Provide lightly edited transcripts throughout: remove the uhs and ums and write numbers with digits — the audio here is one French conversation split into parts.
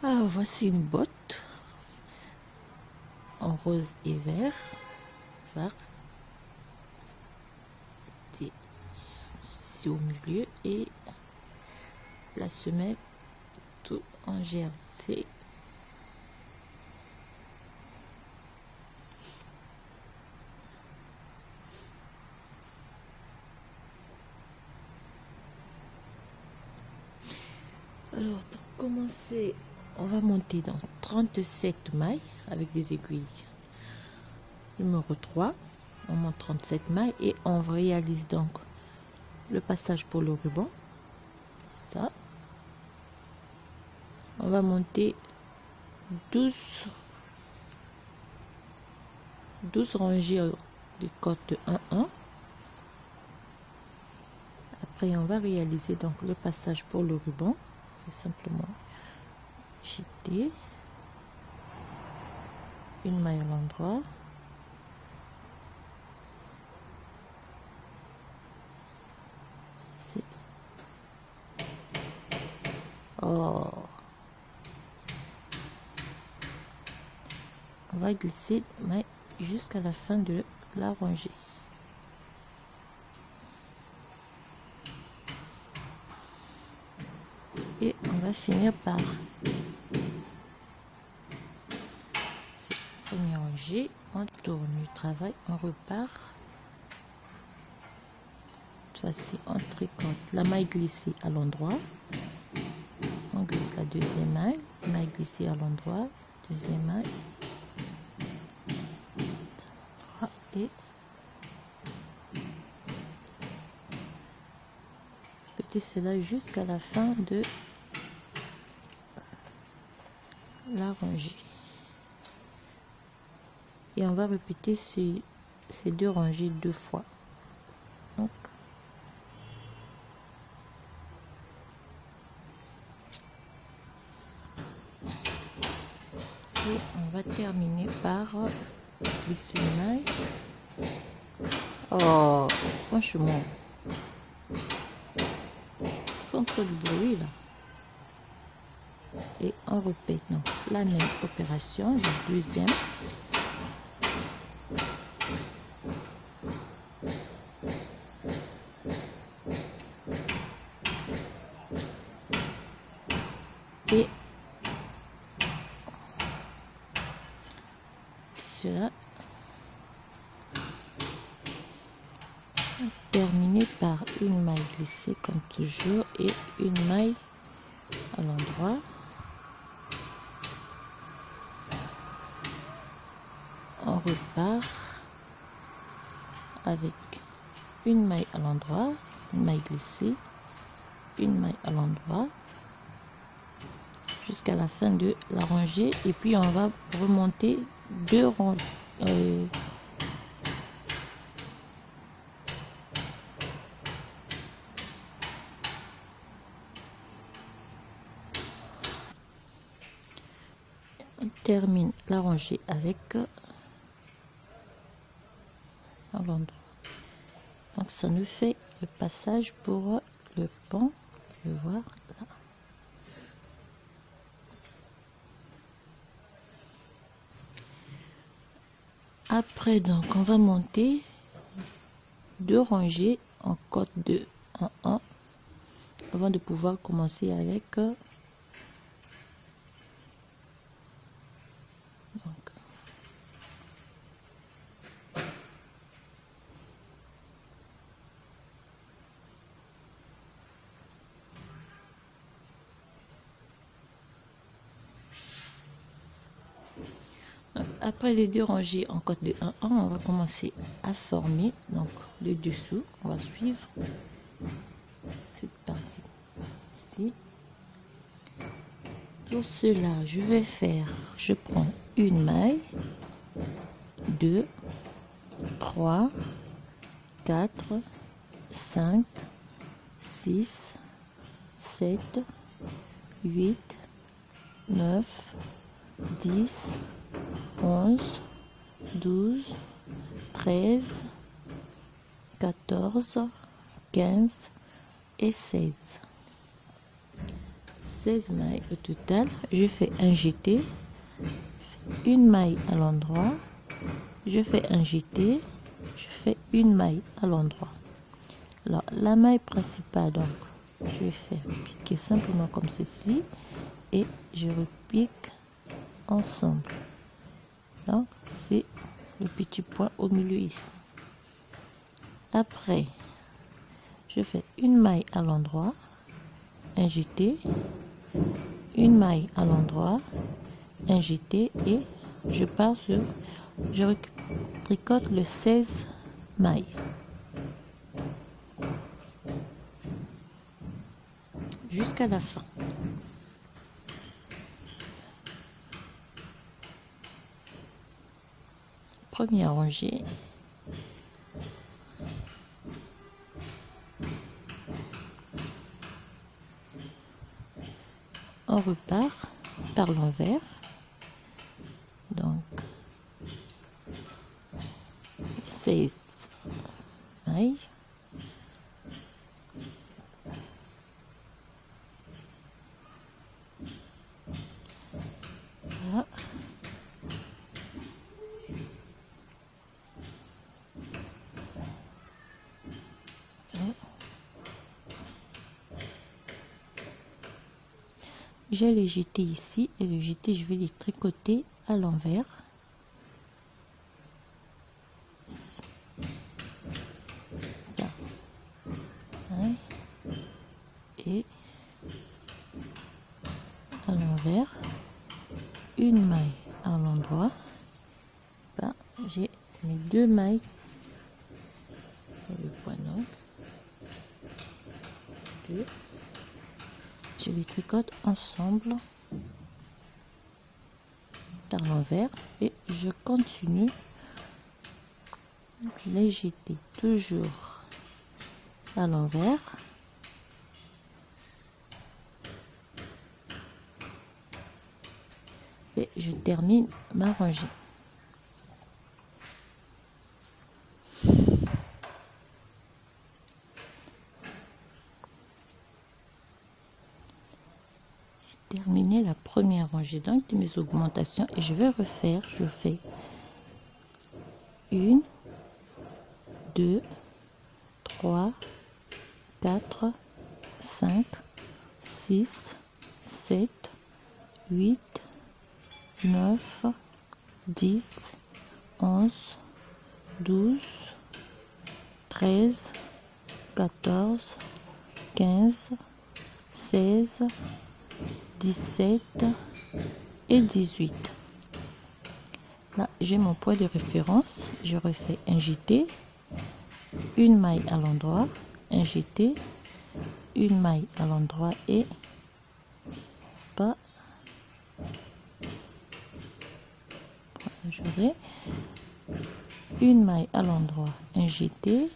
Ah, voici une botte en rose et vert. Ici au milieu et la semelle tout en jersey. Alors pour commencer, on va monter dans 37 mailles avec des aiguilles. Numéro 3, on monte 37 mailles et on réalise donc le passage pour le ruban. Ça. On va monter 12 rangées de côtes de 1-1. Après, on va réaliser donc le passage pour le ruban. Simplement jeter une maille à l'endroit, on va glisser maille jusqu'à la fin de la rangée. Et on va finir par cette première rangée. On tourne le travail, on repart. Cette fois-ci, on tricote la maille glissée à l'endroit. On glisse la deuxième maille glissée à l'endroit, deuxième maille, et petit cela jusqu'à la fin de la rangée. Et on va répéter ces deux rangées 2 fois. Donc, et on va terminer par glisser une maille. Oh, franchement, ils font trop de bruit là. Et on répète donc la même opération, la deuxième. Et cela terminé par une maille glissée comme toujours et une maille à l'endroit. On repart avec une maille à l'endroit, une maille glissée, une maille à l'endroit jusqu'à la fin de la rangée, et puis on va remonter 2 rangées. On termine la rangée avec à l'endroit. Donc ça nous fait le passage pour le pont. Je vais voir là. Après donc on va monter 2 rangées en côte de 1-1 avant de pouvoir commencer avec après les 2 rangées en côte de 1-1, on va commencer à former donc le dessous. On va suivre cette partie ici. Pour cela, je prends une maille, 2, 3, 4, 5, 6, 7, 8, 9, 10, 11, 12, 13, 14, 15 et 16. 16 mailles au total. Je fais un jeté, une maille à l'endroit, je fais un jeté, je fais une maille à l'endroit. Alors la maille principale, donc je vais faire piquer simplement comme ceci et je repique ensemble. Donc c'est le petit point au milieu ici. Après je fais une maille à l'endroit, un jeté, une maille à l'endroit, un jeté et je pars sur, je tricote le 16 mailles jusqu'à la fin. Première rangée, on repart par l'envers, donc 16 mailles, voilà. J'ai les jetés ici et le jeté je vais les tricoter à l'envers. Et à l'envers, une maille à l'endroit. Ben, j'ai mes deux mailles sur le point noble. Deux. Je les tricote ensemble par l'envers et je continue les jeter toujours à l'envers. Et je termine ma rangée. J'ai terminé la première rangée donc de mes augmentations et je vais refaire, je fais 1, 2, 3, 4, 5, 6, 7, 8, 9, 10, 11, 12, 13, 14, 15, 16, 17 et 18. Là, j'ai mon point de référence. Je refais un jeté, une maille à l'endroit, un jeté, une maille à l'endroit et pas. J'aurai une maille à l'endroit, un jeté,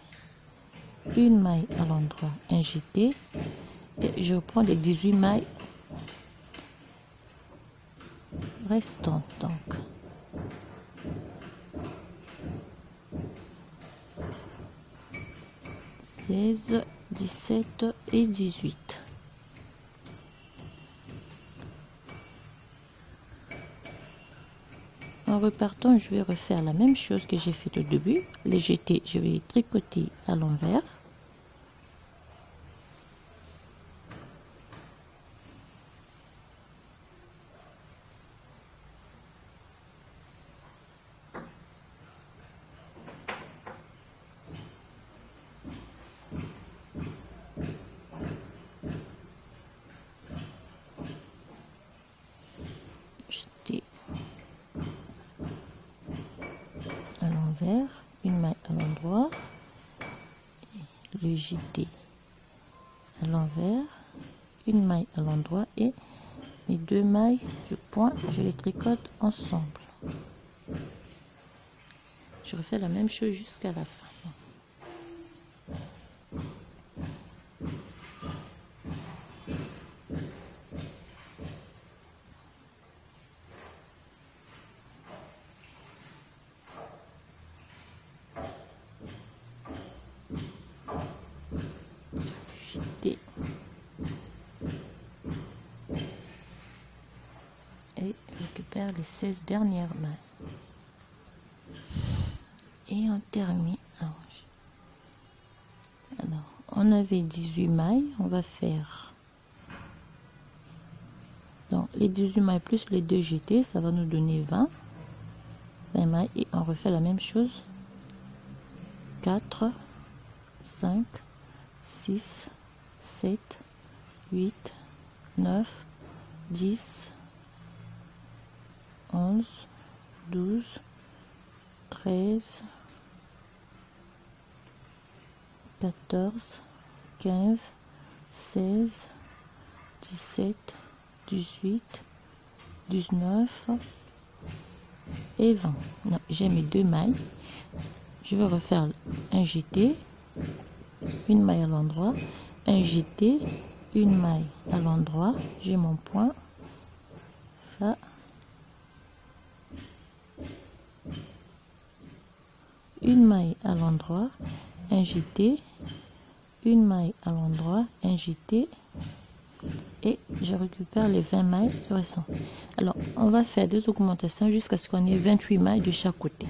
une maille à l'endroit, un jeté et je reprends les 18 mailles restantes. Donc 16, 17 et 18. En repartant, je vais refaire la même chose que j'ai fait au début. Les jetés, je vais les tricoter à l'envers. Jeter à l'envers, une maille à l'endroit, le jeté à l'envers, une maille à l'endroit et les deux mailles du point, je les tricote ensemble. Je refais la même chose jusqu'à la fin. Jeter récupère les 16 dernières mailles. Et on termine. Alors, on avait 18 mailles, on va faire donc les 18 mailles plus les 2 jetés, ça va nous donner 20 mailles, et on refait la même chose. 4, 5, 6, 7, 8, 9, 10, 11, 12, 13, 14, 15, 16, 17, 18, 19 et 20. Non, j'ai mes 2 mailles. Je vais refaire un jeté, une maille à l'endroit, un jeté, une maille à l'endroit. J'ai mon point. Ça. Une maille à l'endroit, un jeté, une maille à l'endroit, un jeté, et je récupère les 20 mailles qui restent. Alors, on va faire 2 augmentations jusqu'à ce qu'on ait 28 mailles de chaque côté.